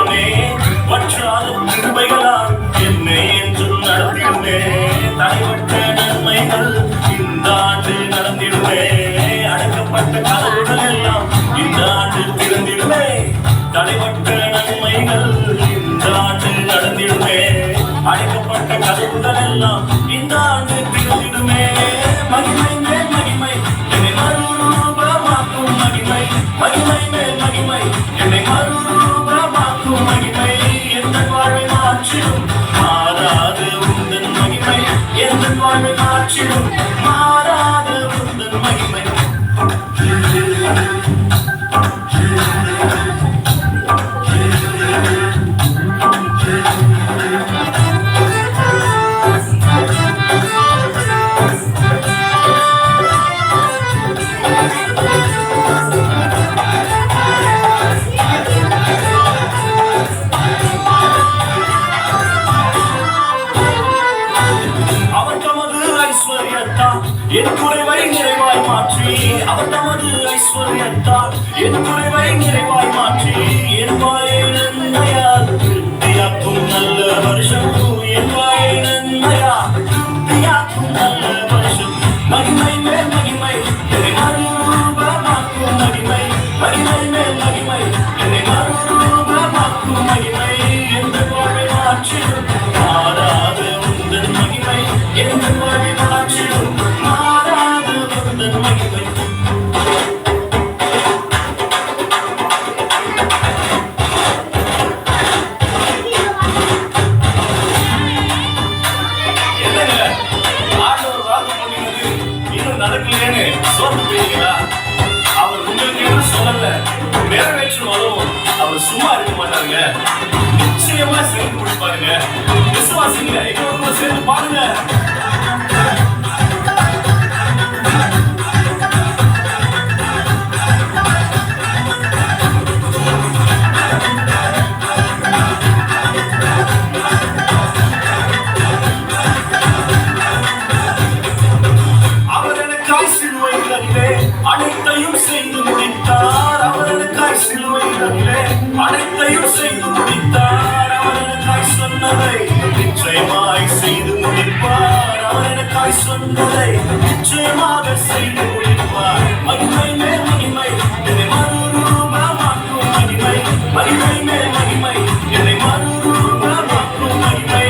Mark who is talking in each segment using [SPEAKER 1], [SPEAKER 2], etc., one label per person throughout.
[SPEAKER 1] தெய்வமே வற்றாத கிருபைகளால் என்னை என்றும் நடத்திடுமே. தடைபட்ட நன்மைகள் இந்த ஆண்டு நடந்திடுமே. அடைக்கப்பட்ட கதவுகள் எல்லாம் இந்த ஆண்டு திறந்திடுமே. தடைபட்ட நன்மைகள் இந்த ஆண்டு நடந்திடுமே. அடைக்கப்பட்ட கதவுகள் எல்லாம் இந்த ஆண்டு திறந்திடுமே. மகிமை மேல் மகிமை என்னை மறுரூபமாக்கும் மகிமை. மகிமை மேல் மகிமை என்னை மறுரூபமாக்கும் மகிமை. எந்த வாழ்வை மாற்றிடும் மாறாத உந்தன் மகிமை. எந்த வாழ்வை மாற்றிடும் மாறாத உந்தன் மகிமை. என் குறைவை நிறைவாய் மாற்றி அவர் தமது ஐஸ்வர்யத்தால் என் குறைவை நிறைவாய் மாற்றி என் வாயை நன்மையால் திருப்தியாக்கும் நல்ல வருஷம். என் வாயை நன்மையால் திருப்தியாக்கும் நல்ல வருஷம். மகிமை மேல் மகிமை என்னை மறுரூபமாக்கும் மகிமை. மகிமை மேல் மகிமை என்னை மறுரூபமாக்கும் மகிமை. எந்த வாழ்வை மாற்றிடும் மாறாத உந்தன் மகிமை. எந்த வாழ்வை மாற்றிடும் நடக்கலன்னு சோர்ந்து போயிருக்கீங்களா? அவர் உங்களுக்கு என்ன சொல்லல நிறைவேற்றுவாலும் அவர் சும்மா இருக்க மாட்டாருங்க. நிச்சயமா சேர்ந்து கொடுப்பாருங்க. விசுவாசிங்க. எங்க சேர்ந்து பாருங்க. அனைத்தையும் செய்து முடித்தார். அவர் எனக்காய் சிலுவையிலே அனைத்தையும் செய்து முடித்தார். அவர் எனக்காய் சொன்னதை நிச்சயமாய் செய்து முடிப்பார். அவர் எனக்காய் சொன்னதை நிச்சயமாக செய்து முடிப்பார். மகிமை மேல் மகிமை என்னை மறுரூபமாக்கும் மகிமை. மகிமை மேல் மகிமை என்னை மறுரூபமாக்கும் மகிமை.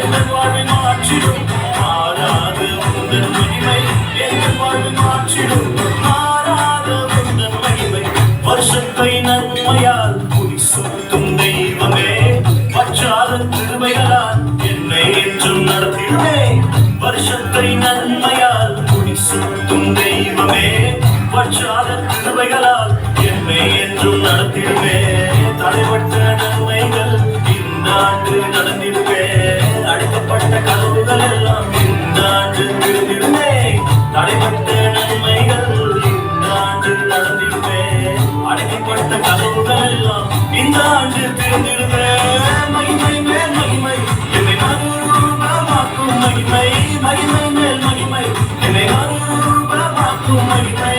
[SPEAKER 1] எந்த வாழ்வை மாற்றிடும் மாறாத உந்தன் மகிமை. எந்த வாழ்வை மாற்றிடும் வருஷத்தை நன்மையால் புதி சுத்தும் தெய்வமே வற்றாத கிருபைகளால் என்னை என்றும் நடத்திடுமே. வருஷத்தை நன்மையால் புதி சுத்தும் தெய்வமே வற்றாத கிருபைகளால் என்னை என்றும் நடத்திடுமே. தடைபட்ட நன்மைகள் இந்த ஆண்டு நடந்திடுமே. அடைக்கப்பட்ட கதவுகள் எல்லாம் இந்த ஆண்டு திறந்திடுமே. தடைபட்ட நன்மைகள் இந்த ஆண்டு நடந்திடுமே. அடைக்கப்பட்ட கதவுகள் எல்லாம் இந்த ஆண்டு திறந்திடுமே. மகிமை மேல் மகிமை என்னை மறுரூபமாக்கும் மகிமை. மகிமை மேல் மகிமை என்னை மறுரூபமாக்கும் மகிமை.